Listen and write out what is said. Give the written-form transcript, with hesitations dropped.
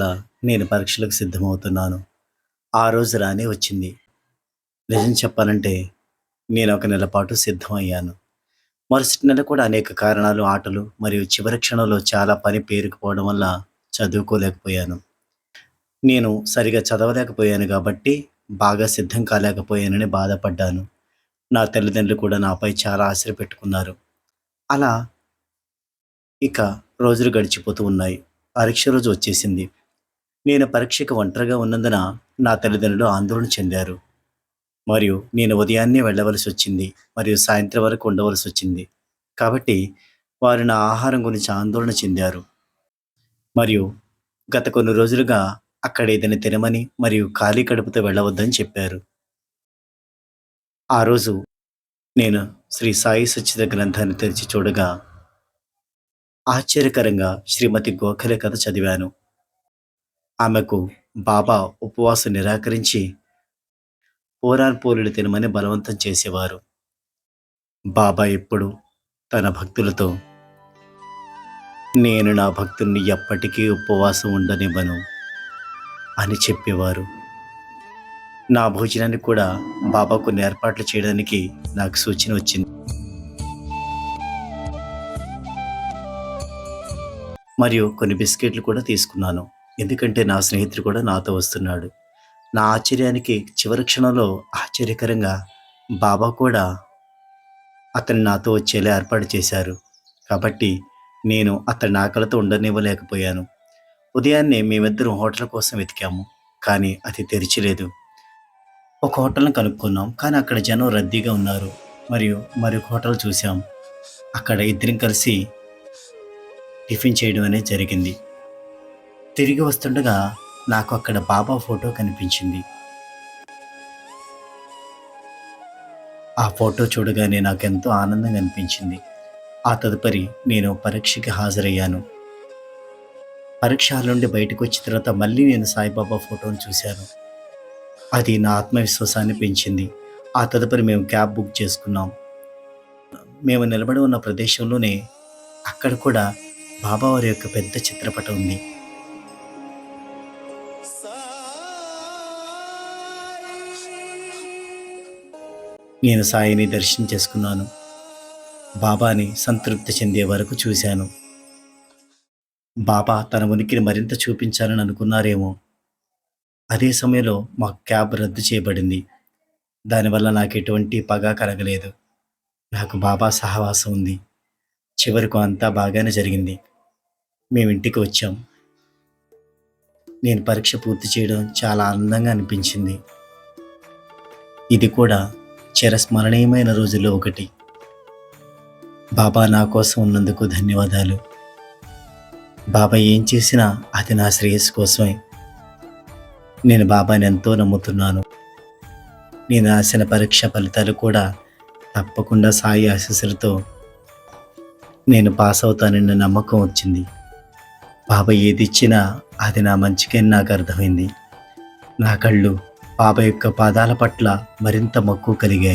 అలా నేను పరీక్షలకు సిద్ధమవుతున్నాను. ఆ రోజు రానే వచ్చింది. నిజం చెప్పాలంటే నేను ఒక నెల పాటు సిద్ధమయ్యాను. మరుసటి నెల కూడా అనేక కారణాలు, ఆటలు మరియు చివరి క్షణంలో చాలా పని పేరుకుపోవడం వల్ల చదువుకోలేకపోయాను. నేను సరిగా చదవలేకపోయాను కాబట్టి బాగా సిద్ధం కాలేకపోయానని బాధపడ్డాను. నా తల్లిదండ్రులు కూడా నాపై చాలా ఆశలు పెట్టుకున్నారు. అలా ఇక రోజులు గడిచిపోతూ ఉన్నాయి. పరీక్ష రోజు వచ్చేసింది. నేను పరీక్షకు ఒంటరిగా ఉన్నందున నా తల్లిదండ్రులు ఆందోళన చెందారు. మరియు నేను ఉదయాన్నే వెళ్ళవలసొచ్చింది. మరియు సాయంత్రం వరకు ఉండవలసొచ్చింది. కాబట్టి వారు నా ఆహారం గురించి ఆందోళన చెందారు. మరియు గత కొన్ని రోజులుగా అక్కడ ఏదైనా తినమని మరియు ఖాళీ కడుపుతో వెళ్ళవద్దని చెప్పారు. ఆ రోజు నేను శ్రీ సాయి సచ్చిద గ్రంథాన్ని తెరిచి చూడగా ఆశ్చర్యకరంగా శ్రీమతి గోఖలే కథ చదివాను. ఆమెకు బాబా ఉపవాసం నిరాకరించి పూరాన్ పోలీలు తినమని బలవంతం చేసేవారు. బాబా ఎప్పుడు తన భక్తులతో నేను నా భక్తుల్ని ఎప్పటికీ ఉపవాసం ఉండనివ్వను అని చెప్పేవారు. నా భోజనానికి కూడా బాబా కొన్ని ఏర్పాట్లు చేయడానికి నాకు సూచన వచ్చింది. మరియు కొన్ని బిస్కెట్లు కూడా తీసుకున్నాను. ఎందుకంటే నా స్నేహితుడు కూడా నాతో వస్తున్నాడు. నా ఆశ్చర్యానికి చివరి క్షణంలో ఆశ్చర్యకరంగా బాబా కూడా అతన్ని నాతో వచ్చేలా ఏర్పాటు చేశారు. కాబట్టి నేను అతని ఆకలితో ఉండనివ్వలేకపోయాను. ఉదయాన్నే మేమిద్దరం హోటల్ కోసం వెతికాము. కానీ అది తెరిచి లేదు. ఒక హోటల్‌ని కనుక్కున్నాం. కానీ అక్కడ జనం రద్దీగా ఉన్నారు. మరియు మరొక హోటల్ చూసాం. అక్కడ ఇద్దరం కలిసి టిఫిన్ చేయడం అనేది జరిగింది. తిరిగి వస్తుండగా నాకు అక్కడ బాబా ఫోటో కనిపించింది. ఆ ఫోటో చూడగానే నాకెంతో ఆనందంగా అనిపించింది. ఆ తదుపరి నేను పరీక్షకి హాజరయ్యాను. పరీక్ష హాల్ నుండి బయటకొచ్చిన తర్వాత మళ్ళీ నేను సాయిబాబా ఫోటోను చూశాను. అది నా ఆత్మవిశ్వాసాన్ని పెంచింది. ఆ తదుపరి మేము క్యాబ్ బుక్ చేసుకున్నాం. మేము నిలబడి ఉన్న ప్రదేశంలోనే అక్కడ కూడా బాబా వారి యొక్క పెద్ద చిత్రపటం ఉంది. నేను సాయిని దర్శనం చేసుకున్నాను. బాబాని సంతృప్తి చెందే వరకు చూశాను. బాబా తన ఉనికిని మరింత చూపించాలని అనుకున్నారేమో. అదే సమయంలో మా క్యాబ్ రద్దు చేయబడింది. దానివల్ల నాకు ఎటువంటి పగ కలగలేదు. నాకు బాబా సహవాసం ఉంది. చివరకు అంతా బాగానే జరిగింది. మేము ఇంటికి వచ్చాం. నేను పరీక్ష పూర్తి చేయడం చాలా ఆనందంగా అనిపించింది. ఇది కూడా చిరస్మరణీయమైన రోజుల్లో ఒకటి. బాబా నా కోసం ఉన్నందుకు ధన్యవాదాలు. బాబా ఏం చేసినా అది నా శ్రేయస్సు కోసమే. నేను బాబాని ఎంతో నమ్ముతున్నాను. నేను రాసిన పరీక్ష ఫలితాలు కూడా తప్పకుండా సాయి ఆశీస్సులతో నేను పాస్ అవుతానన్న నమ్మకం వచ్చింది. బాబా ఏది ఇచ్చినా అది నా మంచికని నాకు అర్థమైంది. నా కళ్ళు బాబా యొక్క పాదాల పట్ల మరింత మక్కువ కలిగాయి.